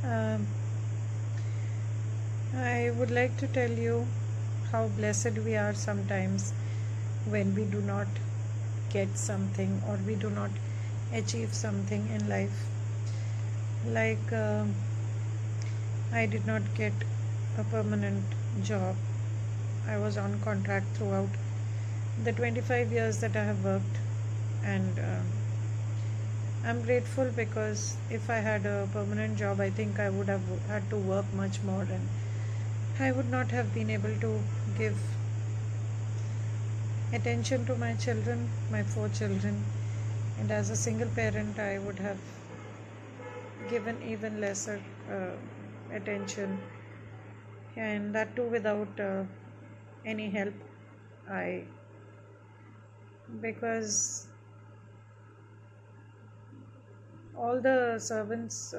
Um, I would like to tell you how blessed we are sometimes when we do not get something or we do not achieve something in life. Like, I did not get a permanent job, I was on contract throughout the 25 years that I have worked, and I'm grateful because if I had a permanent job, I think I would have had to work much more and I would not have been able to give attention to my children, my four children, and as a single parent, I would have given even lesser attention, and that too without any help. I Because all the servants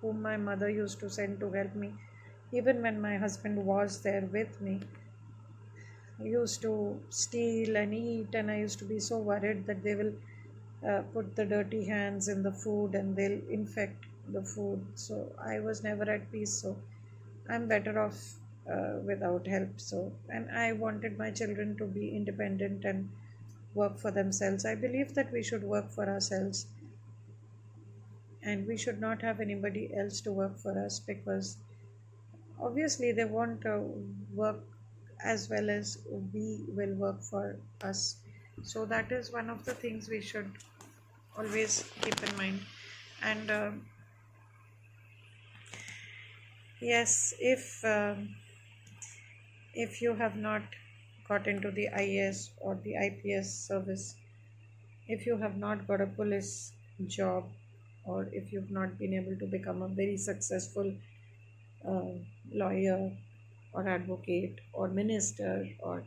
whom my mother used to send to help me, even when my husband was there with me, used to steal and eat, and I used to be so worried that they will put the dirty hands in the food and they'll infect the food. So I was never at peace. So I'm better off without help. So, and I wanted my children to be independent and work for themselves. I believe that we should work for ourselves and we should not have anybody else to work for us, because obviously they won't work as well as we will work for us. So that is one of the things we should always keep in mind. And yes, if you have not got into the IAS or the IPS service, if you have not got a police job, or if you've not been able to become a very successful uh, lawyer or advocate or minister or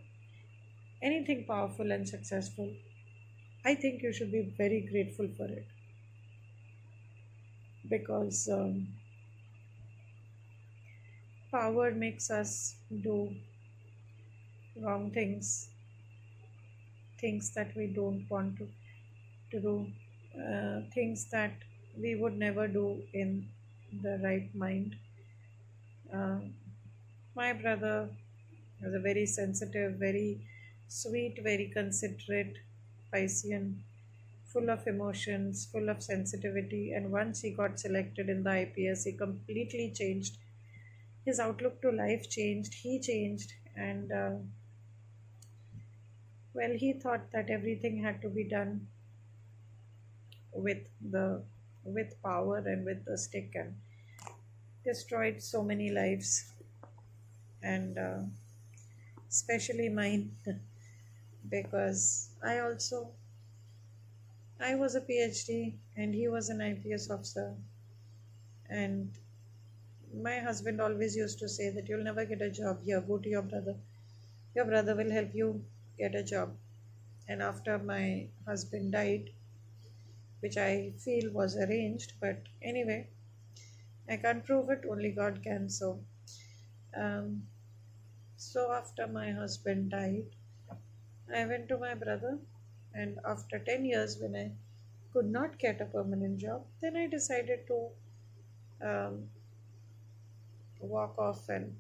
anything powerful and successful, I think you should be very grateful for it, because power makes us do wrong things, things that we don't want to do, things that we would never do in the right mind. Uh, my brother was a very sensitive, very sweet, very considerate Piscean, full of emotions, full of sensitivity. And once he got selected in the IPS, he completely changed. His outlook to life changed, he changed, and well, he thought that everything had to be done with the with power and with the stick, and destroyed so many lives, and especially mine, because I was a PhD and he was an IPS officer, and my husband always used to say that you'll never get a job here, go to your brother will help you get a job. And after my husband died, which I feel was arranged, but anyway, I can't prove it, only God can. Um, so after my husband died, I went to my brother, and after 10 years, when I could not get a permanent job, then I decided to um, walk off. And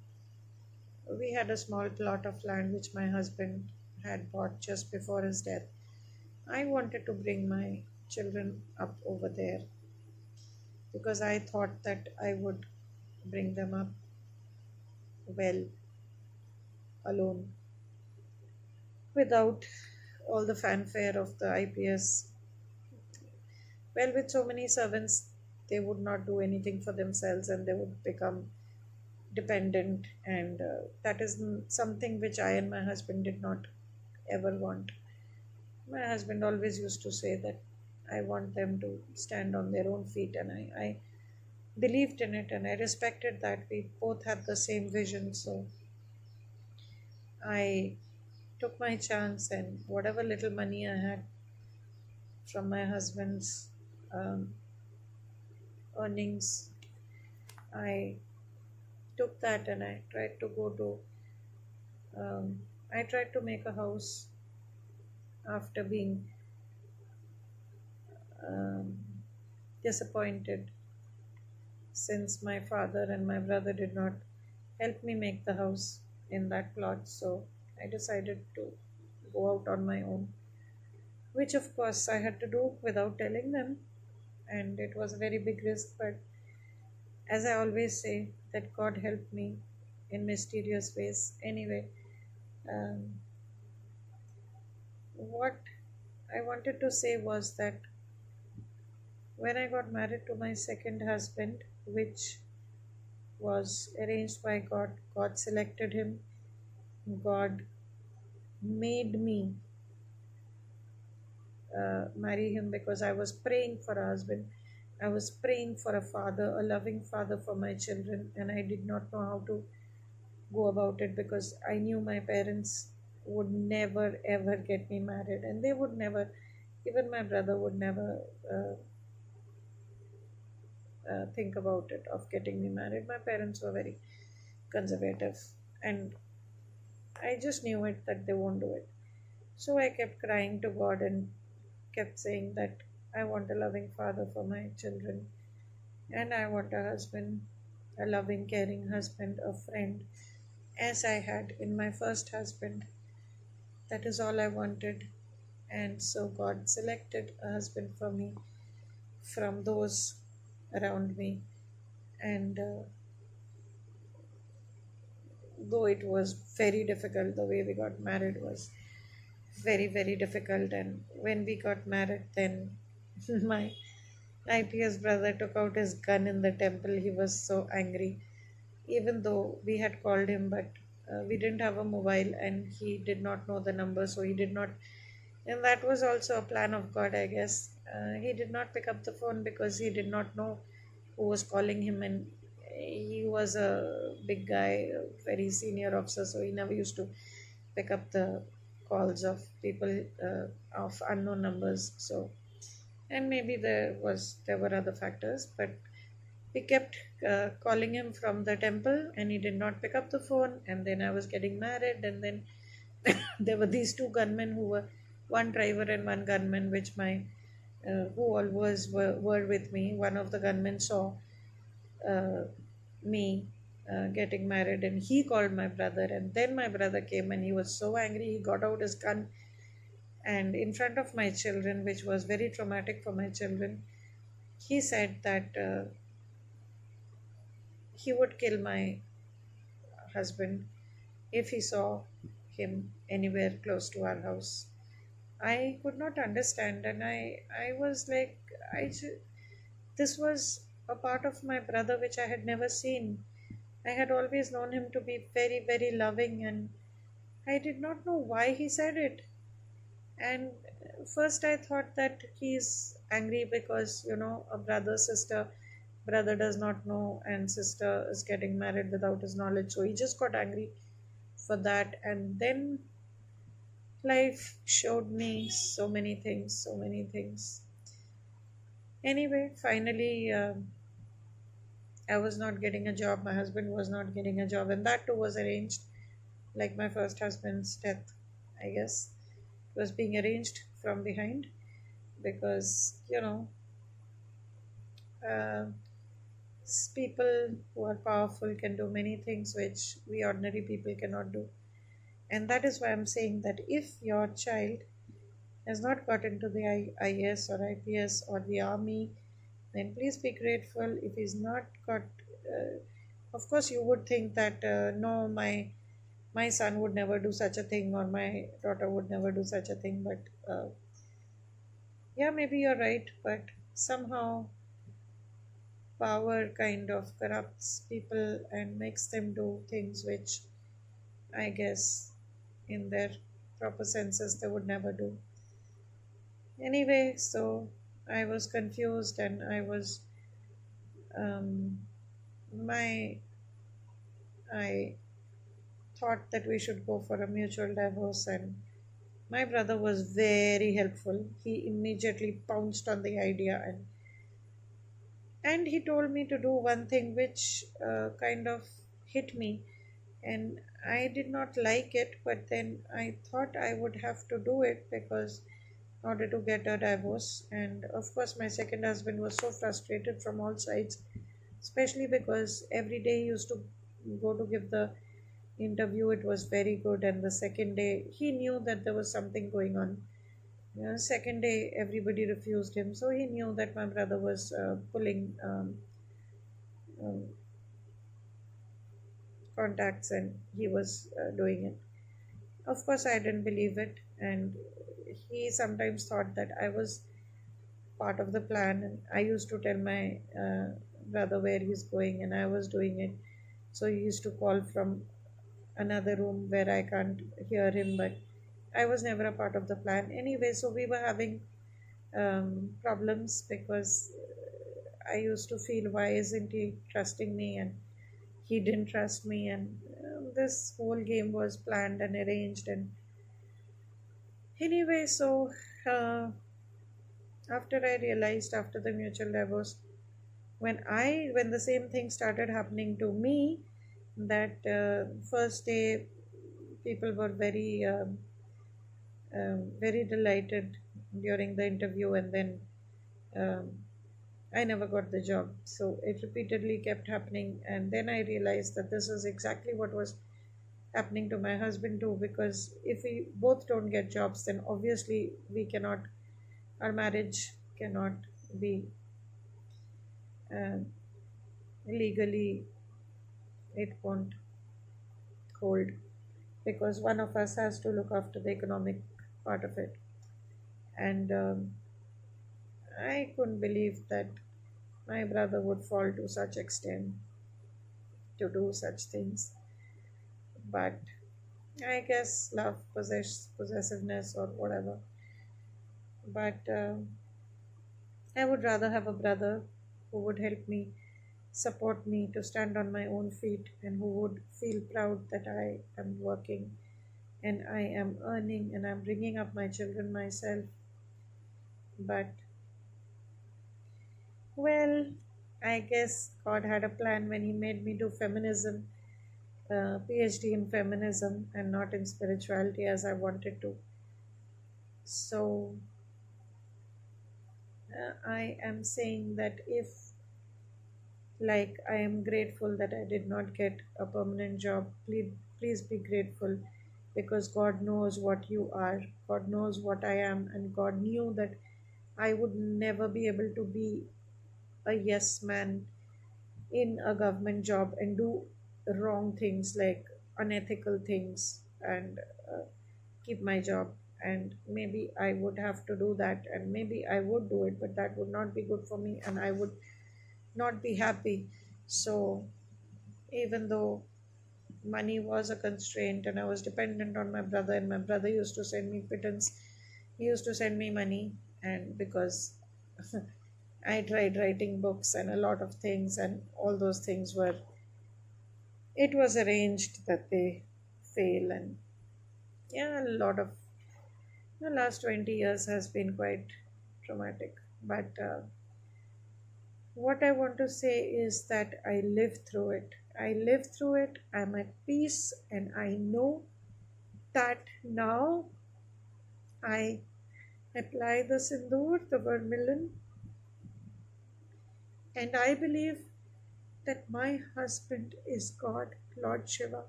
we had a small plot of land which my husband had bought just before his death. I wanted to bring my children up over there because I thought that I would bring them up well alone without all the fanfare of the IPS. Well, with so many servants, they would not do anything for themselves and they would become dependent, and that is something which I and my husband did not ever want. My husband always used to say that I want them to stand on their own feet, and I believed in it and I respected that. We both had the same vision, so I took my chance, and whatever little money I had from my husband's um, earnings, I took that and I tried to go to, I tried to make a house after being um, disappointed since my father and my brother did not help me make the house in that plot. So I decided to go out on my own, which of course I had to do without telling them. And it was a very big risk, but as I always say, that God helped me in mysterious ways. Anyway, um, what I wanted to say was that when I got married to my second husband, which was arranged by God, God selected him, God made me marry him because I was praying for a husband. I was praying for a father, a loving father for my children, and I did not know how to go about it because I knew my parents would never ever get me married, and they would never, even my brother would never think about it of getting me married. My parents were very conservative, and I just knew it that they won't do it. So I kept crying to God and kept saying that I want a loving father for my children, and I want a husband, a loving, caring husband, a friend, as I had in my first husband. That is all I wanted. And so God selected a husband for me from those around me. And though it was very difficult, the way we got married was very, very difficult. And when we got married, then my IPS brother took out his gun in the temple. He was so angry, even though we had called him, but we didn't have a mobile and he did not know the number, so he did not. And that was also a plan of God, I guess. He did not pick up the phone because he did not know who was calling him, and he was a big guy, a very senior officer, so he never used to pick up the calls of people of unknown numbers. So, and maybe there were other factors, but we kept calling him from the temple, and he did not pick up the phone. And then I was getting married, and then there were these two gunmen who were one driver and one gunman, which my who always were with me. One of the gunmen saw uh, me getting married, and he called my brother. And then my brother came, and he was so angry. He got out his gun, and in front of my children, which was very traumatic for my children, he said that he would kill my husband if he saw him anywhere close to our house. I could not understand, and I was like, this was a part of my brother which I had never seen. I had always known him to be very, very loving, and I did not know why he said it. And first, I thought that he's angry because, a brother, sister, brother does not know, and sister is getting married without his knowledge. So he just got angry for that. And then life showed me so many things, so many things. Anyway, finally, I was not getting a job. My husband was not getting a job, and that too was arranged, like my first husband's death, I guess. It was being arranged from behind because, uh, people who are powerful can do many things which we ordinary people cannot do. And that is why I'm saying that if your child has not got into the IAS or IPS or the army, then please be grateful. If he's not got, of course, you would think that no, my son would never do such a thing, or my daughter would never do such a thing. But yeah, maybe you're right. But somehow power kind of corrupts people and makes them do things which I guess in their proper senses they would never do. Anyway, so I was confused, and I was um, my I thought that we should go for a mutual divorce, and my brother was very helpful. He immediately pounced on the idea, and he told me to do one thing which kind of hit me, and I did not like it, but then I thought I would have to do it because in order to get a divorce. And of course, my second husband was so frustrated from all sides especially because every day he used to go to give the interview. It was very good, and the second day he knew that there was something going on. Second day everybody refused him, so he knew that my brother was pulling um, contacts, and he was doing it. Of course, I didn't believe it, and he sometimes thought that I was part of the plan. And I used to tell my brother where he's going, and I was doing it. So he used to call from another room where I can't hear him, but I was never a part of the plan anyway. So we were having problems because I used to feel, why isn't he trusting me? And he didn't trust me, and this whole game was planned and arranged. And anyway, so uh, after I realized, after the mutual divorce, when the same thing started happening to me, that first day people were very delighted during the interview, and then um, I never got the job. So it repeatedly kept happening, and then I realized that this is exactly what was happening to my husband too. Because if we both don't get jobs, then obviously we cannot, our marriage cannot be uh, legally, it won't hold, because one of us has to look after the economic part of it. And I couldn't believe that my brother would fall to such extent to do such things. But I guess love, possessiveness, or whatever. But I would rather have a brother who would help me, support me to stand on my own feet, and who would feel proud that I am working and I am earning and I'm bringing up my children myself. But, well, I guess God had a plan when He made me do feminism, PhD in feminism, and not in spirituality as I wanted to. So, I am saying that if, like, I am grateful that I did not get a permanent job, please be grateful, because God knows what you are, God knows what I am, and God knew that I would never be able to be a yes man in a government job and do wrong things, like unethical things, and uh, keep my job. And maybe I would have to do that, and maybe I would do it, but that would not be good for me, and I would not be happy. So, even though money was a constraint and I was dependent on my brother, and my brother used to send me pittance, he used to send me money, and because I tried writing books and a lot of things, and all those things were, it was arranged that they fail. And yeah, a lot of the last 20 years has been quite traumatic. But what I want to say is that I lived through it. I lived through it. I'm at peace, and I know that now I apply the sindoor, the vermilion, and I believe that my husband is God, Lord Shiva.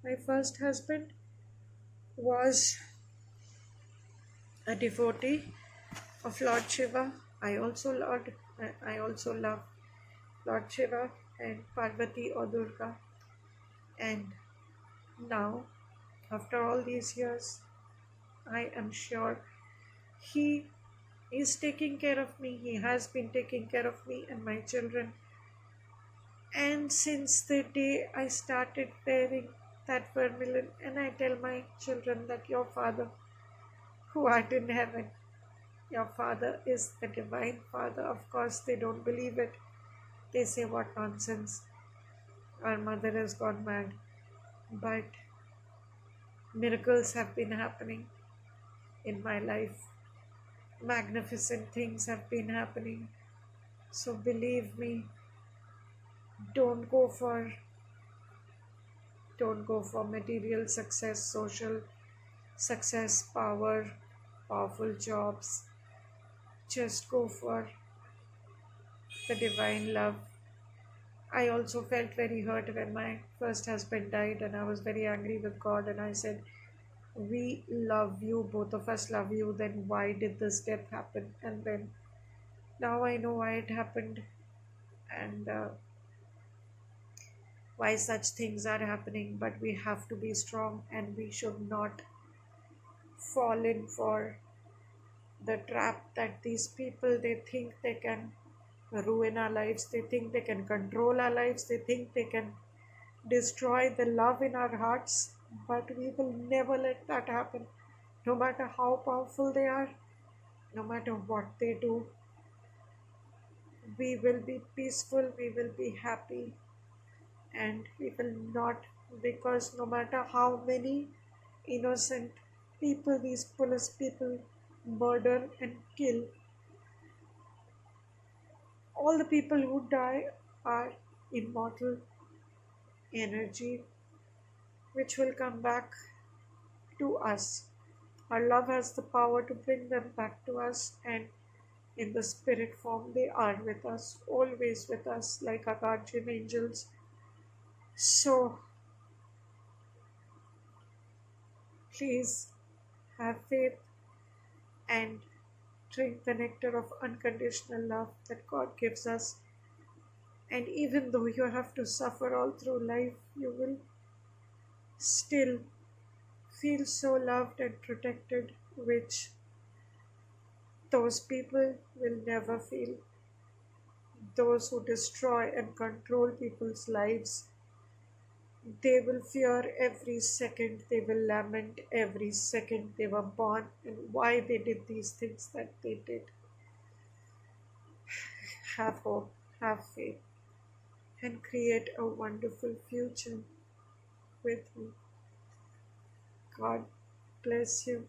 My first husband was a devotee of Lord Shiva. I also love Lord Shiva and Parvati or Durga. And now, after all these years, I am sure He is taking care of me. He has been taking care of me and my children. And since the day I started wearing that vermilion, and I tell my children that your Father, who art in heaven, your Father is the Divine Father. Of course, they don't believe it. They say, what nonsense. Our mother has gone mad. But miracles have been happening in my life. Magnificent things have been happening. So believe me, don't go for don't go for material success, social success, power, powerful jobs. Just go for the divine love, I also felt very hurt when my first husband died, and I was very angry with God. And I said, we love you, both of us love you, then why did this death happen? And then now I know why it happened, and why such things are happening. But we have to be strong, and we should not fall in for the trap that these people, they think they can ruin our lives, they think they can control our lives, they think they can destroy the love in our hearts. But we will never let that happen. No matter how powerful they are, no matter what they do, we will be peaceful, we will be happy, and we will not, because no matter how many innocent people these police people murder and kill, all the people who die are immortal energy which will come back to us. Our love has the power to bring them back to us, and in the spirit form, they are with us, always with us, like our guardian angels. So, please have faith and drink the nectar of unconditional love that God gives us. And even though you have to suffer all through life, you will still feel so loved and protected, which those people will never feel. Those who destroy and control people's lives, they will fear every second, they will lament every second they were born and why they did these things that they did. Have hope, have faith, and create a wonderful future with me. God bless you.